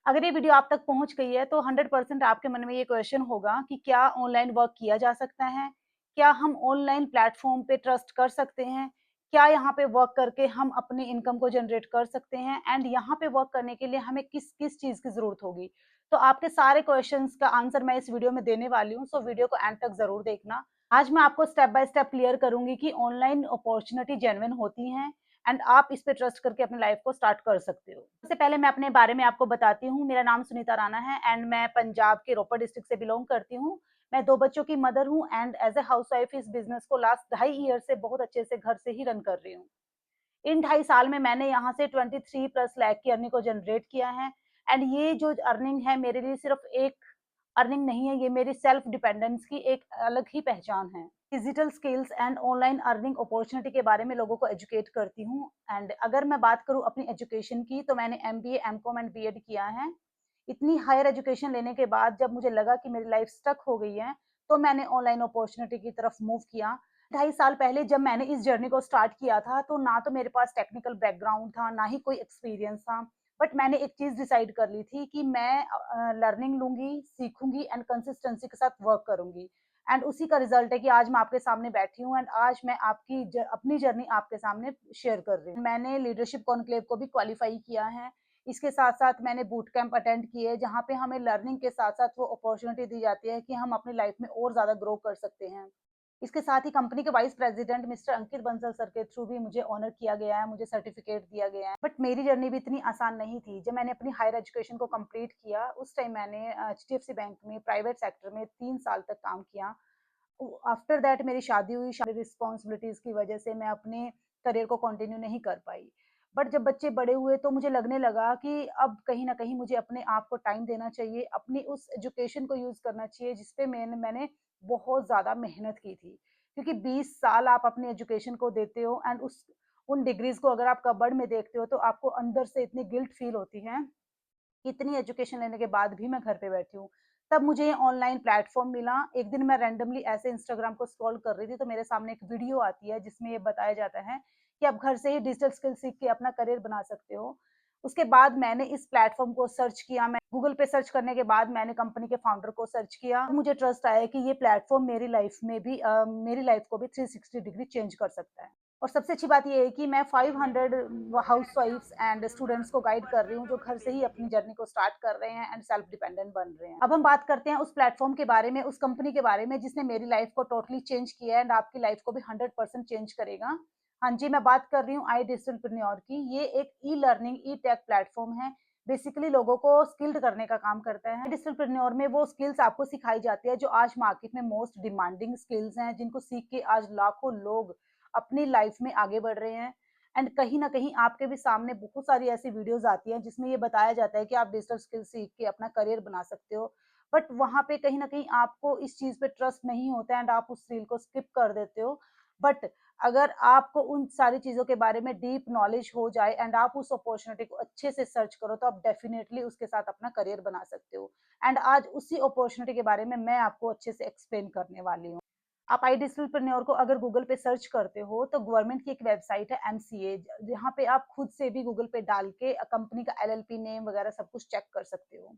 अगर ये वीडियो आप तक पहुँच गई है तो 100% आपके मन में ये क्वेश्चन होगा कि क्या ऑनलाइन वर्क किया जा सकता है? क्या हम ऑनलाइन प्लेटफ़ॉर्म पे ट्रस्ट कर सकते हैं? क्या यहाँ पे वर्क करके हम अपनी इनकम को जनरेट कर सकते हैं? एंड यहाँ पे वर्क करने के लिए हमें किस-किस चीज़ की ज़रूरत होगी? तो आपके सारे क्वेश्चन्स का आंसर मैं इस वीडियो में देने वाली हूँ, सो वीडियो को एंड तक ज़रूर देखना। आज मैं आपको स्टेप बाय स्टेप क्लियर करूँगी कि ऑनलाइन अपॉर्च्युनिटी जेन्युइन होती हैं एंड आप इस पे ट्रस्ट करके अपनी लाइफ को स्टार्ट कर सकते हो। सबसे पहले मैं अपने बारे में आपको बताती हूँ। मेरा नाम सुनीता राणा है एंड मैं पंजाब के रोपड़ डिस्ट्रिक्ट से बिलॉन्ग करती हूँ। मैं 2 बच्चों की मदर हूँ एंड एज़ अ हाउसवाइफ इस बिज़नेस को लास्ट ढाई ईयर से बहुत अच्छे से घर से ही रन कर रही हूँ। इन ढाई साल में मैंने यहाँ से 23 प्लस लाख की अर्निंग को जनरेट किया है एंड ये जो अर्निंग है मेरे लिए सिर्फ एक अर्निंग नहीं है, ये मेरी सेल्फ डिपेंडेंस की एक अलग ही पहचान है। Digital skills and online earning opportunity के बारे में लोगों को एजुकेट करती हूँ एंड अगर मैं बात करूँ अपनी एजुकेशन की तो मैंने एमबीए, एमकॉम एंड बीएड किया है। इतनी हायर एजुकेशन लेने के बाद जब मुझे लगा कि मेरी लाइफ स्टक हो गई है, तो मैंने ऑनलाइन अपॉर्चुनिटी की तरफ मूव किया। ढाई साल पहले जब मैंने इस जर्नी को स्टार्ट किया था, तो ना तो मेरे पास टेक्निकल बैकग्राउंड था, ना ही कोई एक्सपीरियंस था। बट मैंने एक चीज़ डिसाइड कर ली थी कि मैं लर्निंग लूँगी, सीखूँगी एंड कंसिस्टेंसी के साथ वर्क करूँगी। एंड उसी का रिज़ल्ट है कि आज मैं आपके सामने बैठी हूँ एंड आज मैं आपकी अपनी जर्नी आपके सामने शेयर कर रही हूँ। मैंने लीडरशिप कॉन्क्लेव को भी क्वालीफाई किया है। इसके साथ-साथ मैंने बूट कैंप अटेंड किए, जहाँ पे हमें लर्निंग के साथ-साथ वो अपॉर्च्युनिटी दी जाती है कि हम अपनी लाइफ में और ज़्यादा ग्रो कर सकते हैं। इसके साथ ही कंपनी के वाइस प्रेज़िडेंट मिस्टर अंकित बंसल सर के थ्रू भी मुझे ऑनर किया गया है, मुझे सर्टिफ़िकेट दिया गया है। बट मेरी जर्नी भी इतनी आसान नहीं थी। जब मैंने अपनी हायर एजुकेशन को कंप्लीट किया, उस टाइम मैंने एचडीएफसी बैंक में प्राइवेट सेक्टर में 3 साल तक काम किया। आफ्टर दैट मेरी शादी हुई, शादी रिस्पॉन्सिबिलिटीज़ की वजह से मैं अपने करियर को कंटिन्यू नहीं कर पाई। बट जब बच्चे बड़े हुए तो मुझे लगने लगा कि अब कहीं न कहीं मुझे अपने आप को टाइम देना चाहिए, अपनी उस एजुकेशन को यूज़ करना चाहिए जिस पे मैंने मैंने बहुत ज़्यादा मेहनत की थी। क्योंकि 20 साल आप अपनी एजुकेशन को देते हो एंड उस उन डिग्रीज़ को अगर आप कबर्ड में देखते हो तो आपको अंदर से इतनी गिल्ट फ़ील होती है इतनी एजुकेशन लेने के बाद भी मैं घर पे बैठी हूँ। तब मुझे ये ऑनलाइन प्लेटफ़ॉर्म मिला। एक दिन मैं रैंडमली ऐसे इंस्टाग्राम को स्क्रॉल कर रही थी, तो मेरे सामने एक वीडियो आती है जिसमें ये बताया जाता है कि आप घर से ही डिजिटल स्किल सीख के अपना करियर बना सकते हो। उसके बाद मैंने इस प्लेटफ़ॉर्म को सर्च किया, मैं गूगल पे सर्च करने के बाद मैंने कंपनी के फाउंडर को सर्च किया। मुझे ट्रस्ट आया कि ये प्लेटफ़ॉर्म मेरी लाइफ़ में भी मेरी लाइफ़ को भी 360 डिग्री चेंज कर सकता है। और सबसे अच्छी बात ये है कि मैं 500 हाउसवाइफ्स एंड स्टूडेंट्स को गाइड कर रही हूँ, जो घर से ही अपनी जर्नी को स्टार्ट कर रहे हैं एंड सेल्फ डिपेंडेंट बन रहे हैं। अब हम बात करते हैं उस प्लेटफ़ॉर्म के बारे में, उस कंपनी के बारे में जिसने मेरी लाइफ़ को टोटली चेंज किया है एंड आपकी लाइफ़ को भी 100% चेंज करेगा। हाँ जी, मैं बात कर रही हूँ आई डिजिटलप्रेन्योर की। ये एक ई-लर्निंग, ई-टेक प्लेटफ़ॉर्म है। बेसिकली लोगों को स्किल्ड करने का काम करता है। डिजिटलप्रेन्योर में वो स्किल्स आपको सिखाई जाती है जो आज मार्केट में मोस्ट डिमांडिंग स्किल्स हैं, जिनको सीख के आज लाखों लोग अपनी लाइफ में आगे बढ़ रहे हैं एंड कहीं न कहीं आपके भी सामने बहुत सारी ऐसी वीडियोज़ आती हैं जिसमें ये बताया जाता है कि आप डिजिटल स्किल सीख के अपना करियर बना सकते हो। बट वहाँ पे कहीं न कहीं आपको इस चीज़ पे ट्रस्ट नहीं होता है एंड आप उस रील को स्किप कर देते हो। बट अगर आपको उन सारी चीज़ों के बारे में डीप नॉलेज हो जाए एंड आप उस अपॉर्च्युनिटी को अच्छे से सर्च करो तो आप डेफिनिटली उसके साथ अपना करियर बना सकते हो। एंड आज उसी अपॉर्च्युनिटी के बारे में मैं आपको अच्छे से एक्सप्लेन करने वाली हूँ। आप आई डिजिटलप्रेन्योर को अगर गूगल पे सर्च करते हो तो गवर्नमेंट की एक वेबसाइट है एमसीए जहाँ पे आप खुद से भी गूगल पे डाल के कंपनी का एलएलपी नेम वगैरह सब कुछ चेक कर सकते हो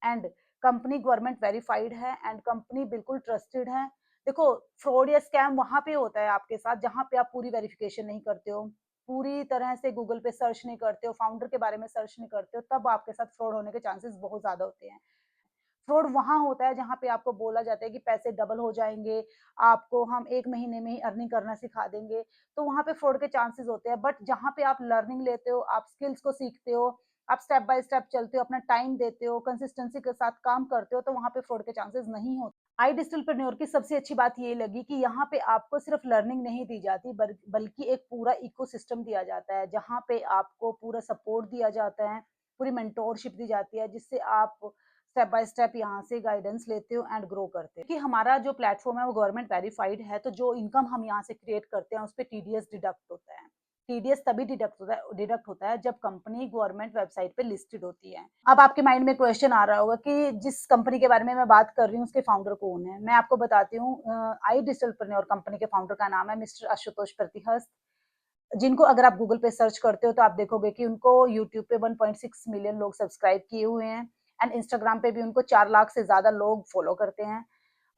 एंड कंपनी गवर्नमेंट वेरिफाइड है एंड कंपनी बिल्कुल ट्रस्टेड है। देखो, फ्रॉड या स्कैम वहाँ पे होता है आपके साथ जहाँ पे आप पूरी वेरिफिकेशन नहीं करते हो, पूरी तरह से गूगल पे सर्च नहीं करते हो, फाउंडर के बारे में सर्च नहीं करते हो, तब आपके साथ फ्रॉड होने के चांसेस बहुत ज़्यादा होते हैं। फ्रॉड वहाँ होता है जहाँ पे आपको बोला जाता है कि पैसे डबल हो जाएँगे, आपको हम 1 महीने में ही अर्निंग करना सिखा देंगे, तो वहाँ पे फ्रॉड के चांसेस होते हैं। बट जहाँ पे आप लर्निंग लेते हो, आप स्किल्स को सीखते हो, आप स्टेप बाय स्टेप चलते हो, अपना टाइम देते हो, कंसिस्टेंसी के साथ काम करते हो, तो वहाँ पे फ्रॉड के चांसेस नहीं होते। आई डिजिटलप्रेन्योर की सबसे अच्छी बात ये लगी कि यहाँ पे आपको सिर्फ लर्निंग नहीं दी जाती बल्कि एक पूरा इकोसिस्टम दिया जाता है, जहाँ पे आपको पूरा सपोर्ट दिया जाता है, पूरी मेंटोरशिप दी जाती है, जिससे आप स्टेप बाय स्टेप यहाँ से गाइडेंस लेते हो एंड ग्रो करते हो। कि हमारा जो प्लेटफ़ॉर्म है वो गवर्नमेंट वेरिफाइड है, तो जो इनकम हम यहाँ से क्रिएट करते हैं, उसपे टीडीएस डिडक्ट होता है। टीडीएस तभी डिडक्ट होता है जब कंपनी गवर्नमेंट वेबसाइट पे लिस्टेड होती है। अब आपके माइंड में क्वेश्चन आ रहा होगा कि जिस कंपनी के बारे में मैं बात कर रही हूँ, उसके फाउंडर कौन है? मैं आपको बताती हूँ आई डिजिटलप्रेन्योर कंपनी के फाउंडर का नाम है मिस्टर आशुतोष प्रतिहस्त। जिनको अगर आप गूगल पे सर्च करते हो तो आप देखोगे कि उनको यूट्यूब पे 1.6 मिलियन लोग सब्सक्राइब किए हुए हैं एंड इंस्टाग्राम पे भी उनको 4 लाख से ज़्यादा लोग फॉलो करते हैं।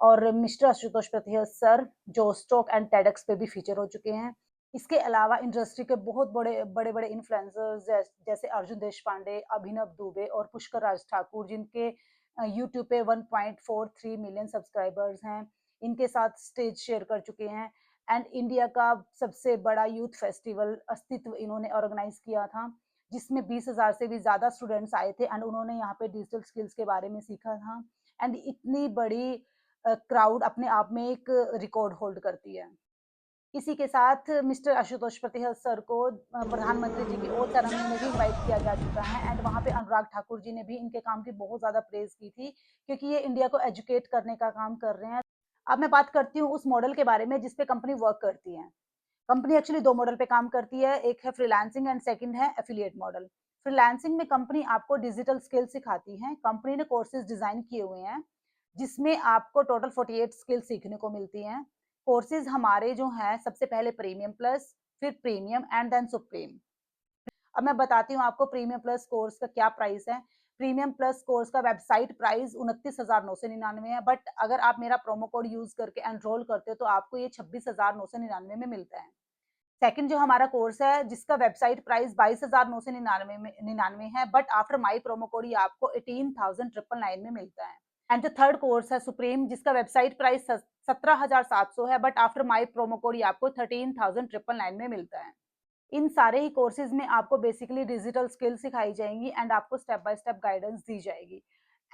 और मिस्टर आशुतोष प्रतिहत सर जो स्टॉक एंड टेडेक्स पे भी फीचर हो चुके हैं। इसके अलावा इंडस्ट्री के बहुत बड़े-बड़े इन्फ्लुएंसर्स जैसे अर्जुन देशपांडे, अभिनव दुबे और पुष्कर राज ठाकुर जिनके यूट्यूब पे 1.43 मिलियन सब्सक्राइबर्स हैं, इनके साथ स्टेज शेयर कर चुके हैं। एंड इंडिया का सबसे बड़ा यूथ फेस्टिवल अस्तित्व इन्होंने ऑर्गेनाइज किया था, जिसमें 20,000 से भी ज़्यादा स्टूडेंट्स आए थे एंड उन्होंने यहाँ पे डिजिटल स्किल्स के बारे में सीखा था। एंड इतनी बड़ी क्राउड अपने आप में एक रिकॉर्ड होल्ड करती है। इसी के साथ मिस्टर आशुतोष प्रतिहत सर को प्रधानमंत्री जी की ओथ सेरेमनी में भी इनवाइट किया जा चुका है एंड वहाँ पे अनुराग ठाकुर जी ने भी इनके काम की बहुत ज़्यादा प्रेज़ की थी, क्योंकि ये इंडिया को एजुकेट करने का काम कर रहे हैं। अब मैं बात करती हूँ उस मॉडल के बारे में जिस पे कंपनी वर्क करती है। कंपनी एक्चुअली 2 मॉडल पे काम करती है, एक है फ्रीलांसिंग एंड सेकंड है एफिलिएट मॉडल। फ्रीलांसिंग में कंपनी आपको डिजिटल स्किल सिखाती है, कंपनी ने कोर्सेज़ डिज़ाइन किए हुए हैं, जिसमें आपको टोटल 48 स्किल सीखने को मिलती हैं। कोर्सेज़ हमारे जो हैं सबसे पहले प्रीमियम प्लस, फिर प्रीमियम एंड देन सुप्रीम। अब मैं बताती हूँ आपको प्रीमियम प्लस कोर्स का क्या प्राइस है। प्रीमियम प्लस कोर्स का वेबसाइट प्राइस 29,999 है, बट अगर आप मेरा प्रोमो कोड यूज़ करके एनरोल करते हो तो आपको ये 26,999 में मिलता है। सेकंड जो हमारा कोर्स है जिसका वेबसाइट प्राइस 22,999 में 99 है, but after my promo code ये आपको 18,999 में मिलता है। एंड जो थर्ड कोर्स है सुप्रीम जिसका वेबसाइट प्राइस 17,700 है, but after my promo code ये आपको 13,999 में मिलता है। इन सारे ही कोर्सेज में आपको बेसिकली डिजिटल स्किल सिखाई जाएंगी एंड आपको स्टेप बाय स्टेप गाइडेंस दी जाएगी।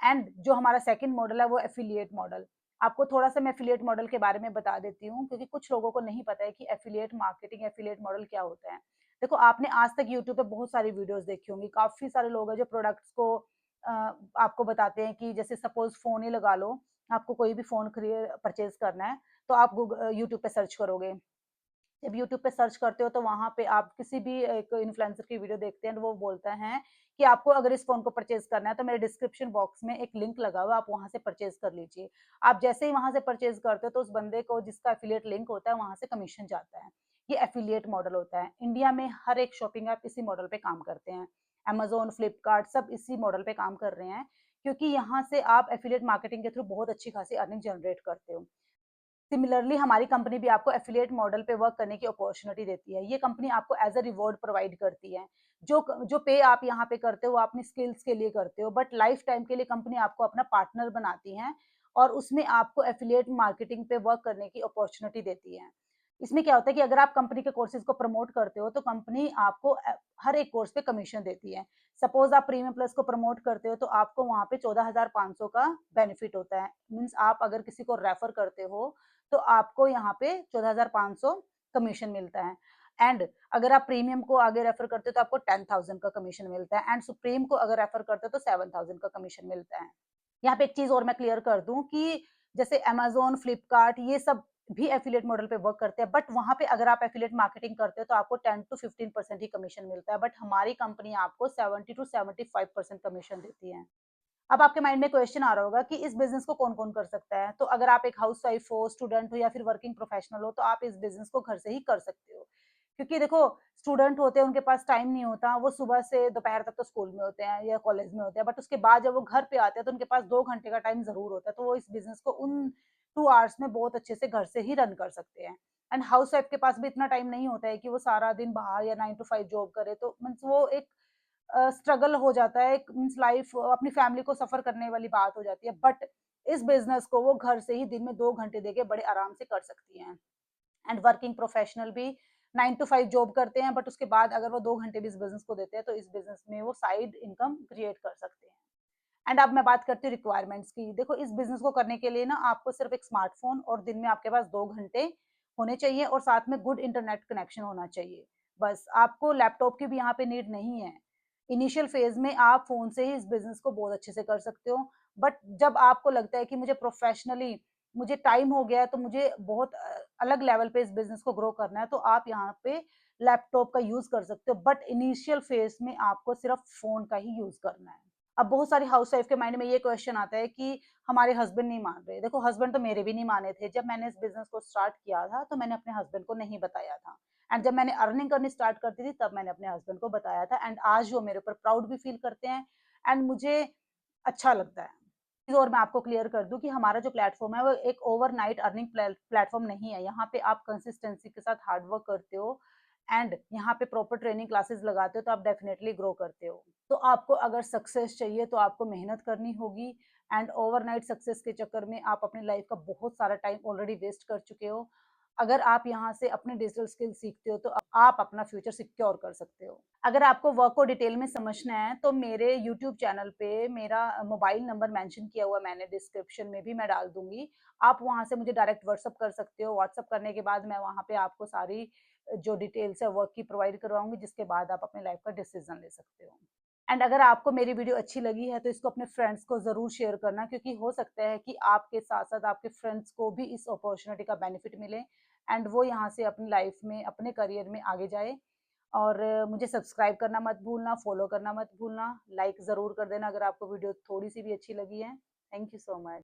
एंड जो हमारा सेकंड मॉडल है वो एफिलिएट मॉडल। आपको थोड़ा सा मैं एफिलिएट मॉडल के बारे में बता देती हूँ, क्योंकि कुछ लोगों को नहीं पता है कि एफिलिएट मार्केटिंग एफिलिएट मॉडल क्या होता है। देखो आपने आज तक यूट्यूब पे बहुत सारी वीडियोस देखी होंगी, काफी सारे लोग हैं जो प्रोडक्ट्स को आपको बताते हैं कि जैसे सपोज फोन ही लगा लो, आपको कोई भी फोन परचेज करना है तो आप यूट्यूब पे सर्च करोगे। जब यूट्यूब पे सर्च करते हो तो वहाँ पे आप किसी भी एक इन्फ्लुएंसर की वीडियो देखते हैं तो वो बोलता है कि आपको अगर इस फ़ोन को परचेज़ करना है तो मेरे डिस्क्रिप्शन बॉक्स में एक लिंक लगा हुआ है, आप वहाँ से परचेज़ कर लीजिए। आप जैसे ही वहाँ से परचेज़ करते हो तो उस बंदे को जिसका एफ़िलिएट लिंक होता है वहाँ से कमीशन जाता है। ये एफ़िलिएट मॉडल होता है। इंडिया में हर एक शॉपिंग ऐप इसी मॉडल पे काम करते हैं। अमेज़न, फ्लिपकार्ट सब इसी मॉडल पे काम कर रहे हैं, क्योंकि यहाँ से आप एफ़िलिएट मार्केटिंग के थ्रू बहुत अच्छी खासी अर्निंग जनरेट करते हो। सिमिलरली हमारी कंपनी भी आपको एफिलिएट मॉडल पे वर्क करने की अपॉर्चुनिटी देती है। ये कंपनी आपको एज़ अ रिवॉर्ड प्रोवाइड करती है। जो पे आप यहाँ पे करते हो, वो अपनी स्किल्स के लिए करते हो, बट लाइफ टाइम के लिए कंपनी आपको अपना पार्टनर बनाती है और उसमें आपको एफिलिएट मार्केटिंग पे वर्क करने की अपॉर्चुनिटी देती है। इसमें क्या होता है कि अगर आप कंपनी के कोर्सेज़ को प्रमोट करते हो, तो कंपनी आपको हर एक कोर्स पे कमीशन देती है। सपोज़ आप प्रीमियम प्लस को प्रमोट करते हो, तो आपको वहाँ पे 14,500 का बेनिफिट होता है। मीन्स आप अगर किसी को रेफर करते हो, तो आपको यहाँ पे 14,500 कमीशन मिलता है। एंड अगर आप प्रीमियम को आगे रेफर करते हो तो आपको 10,000 का कमीशन मिलता है एंड सुप्रीम को अगर रेफर करते हो तो 7,000 का कमीशन मिलता है। यहाँ पे एक चीज और मैं क्लियर कर दूं कि जैसे अमेजोन, फ्लिपकार्ट ये सब भी एफिलिएट मॉडल पे वर्क करते हैं, बट वहां पे अगर आप एफिलिएट मार्केटिंग करते हो तो आपको 10 to 15% ही कमीशन मिलता है, बट हमारी कंपनी आपको 70 to 75% कमीशन देती है। अब आपके माइंड में क्वेश्चन आ रहा होगा कि इस बिज़नेस को कौन-कौन कर सकता है? तो अगर आप एक हाउसवाइफ हो, स्टूडेंट हो या फिर वर्किंग प्रोफेशनल हो, तो आप इस बिज़नेस को घर से ही कर सकते हो। क्योंकि देखो स्टूडेंट होते हैं, उनके पास टाइम नहीं होता, वो सुबह से दोपहर तक तो स्कूल में होते हैं या कॉलेज में होते हैं, बट उसके बाद जब वो घर पे आते हैं, तो उनके पास 2 घंटे का टाइम ज़रूर होता है, तो वो इस बिज़नेस को उन 2 आवर्स में बहुत अच्छे से घर से ही रन कर सकते हैं। एंड हाउसवाइफ के पास भी इतना टाइम नहीं होता है कि वो सारा दिन बाहर या 9 टू 5 जॉब करे, तो मीन्स वो एक स्ट्रगल हो जाता है, एक मीन्स लाइफ अपनी फैमिली को सफ़र करने वाली बात हो जाती है। बट इस बिज़नेस को वो घर से ही दिन में 2 घंटे देके बड़े आराम से कर सकती हैं। एंड वर्किंग प्रोफेशनल भी 9 टू 5 जॉब करते हैं, बट उसके बाद अगर वो 2 घंटे भी इस बिज़नेस को देते हैं, तो इस बिज़नेस में वो साइड इनकम क्रिएट कर सकते हैं। एंड अब मैं बात करती हूँ रिक्वायरमेंट्स की। देखो इस बिज़नेस को करने के लिए ना आपको सिर्फ़ एक स्मार्टफ़ोन और दिन में आपके पास 2 घंटे होने चाहिए और साथ में गुड इंटरनेट कनेक्शन होना चाहिए। बस आपको लैपटॉप की भी यहाँ पे नीड नहीं है। इनिशियल फ़ेज़ में आप फ़ोन से ही इस बिज़नेस को बहुत अच्छे से कर सकते हो। बट जब आपको लगता है कि मुझे प्रोफ़ेशनली मुझे टाइम हो गया है, तो मुझे बहुत अलग लेवल पे इस बिज़नेस को ग्रो करना है, तो आप यहाँ पे लैपटॉप का यूज़ कर सकते हो। बट इनिशियल फ़ेज़ में आपको सिर्फ़ फ़ोन का ही यूज़ करना है। अब बहुत सारी हाउसवाइफ के माइंड में ये क्वेश्चन आता है कि हमारे हस्बैंड नहीं मान रहे। देखो हस्बैंड तो मेरे भी नहीं माने थे। जब मैंने इस बिज़नेस को स्टार्ट किया था तो मैंने अपने हस्बैंड को नहीं बताया था। एंड जब मैंने अर्निंग करनी स्टार्ट कर दी थी, तब मैंने अपने हस्बैंड को बताया था एंड आज वो मेरे ऊपर प्राउड भी फील करते हैं एंड मुझे अच्छा लगता है। और मैं आपको क्लियर कर दूँ कि हमारा जो प्लेटफ़ॉर्म है वो एक ओवरनाइट अर्निंग प्लेटफ़ॉर्म नहीं है। यहाँ पे आप कंसिस्टेंसी के साथ हार्ड वर्क करते हो एंड यहाँ पे प्रॉपर ट्रेनिंग क्लासेस लगाते हो तो आप डेफिनिटली ग्रो करते हो। तो आपको अगर सक्सेस चाहिए तो आपको मेहनत करनी होगी एंड ओवरनाइट सक्सेस के चक्कर में आप अपनी लाइफ़ का बहुत सारा टाइम ऑलरेडी वेस्ट कर चुके हो। अगर आप यहाँ से अपने डिजिटल स्किल सीखते हो तो आप अपना फ्यूचर सिक्योर कर सकते हो। अगर आपको वर्क को डिटेल में समझना है तो मेरे यूट्यूब चैनल पे मेरा मोबाइल नंबर मेंशन किया हुआ मैंने डिस्क्रिप्शन में भी मैं डाल दूँगी। आप वहाँ से मुझे डायरेक्ट व्हाट्सएप कर सकते हो। व्हाट्सएप करने के बाद मैं वहाँ पे आपको सारी जो डिटेल्स है वर्क की प्रोवाइड करवाऊँगी जिसके बाद आप अपनी लाइफ़ का डिसीज़न ले सकते हो। एंड अगर आपको मेरी वीडियो अच्छी लगी है तो इसको अपने फ्रेंड्स को ज़रूर शेयर करना क्योंकि हो सकता है कि आपके साथ-साथ आपके फ्रेंड्स को भी इस अपॉर्च्युनिटी का बेनिफिट मिले एंड वो यहाँ से अपनी लाइफ में, अपने करियर में आगे जाए। और मुझे सब्सक्राइब करना मत भूलना, फॉलो करना मत भूलना, लाइक ज़रूर कर देना अगर आपको वीडियो थोड़ी-सी भी अच्छी लगी है। Thank you so much.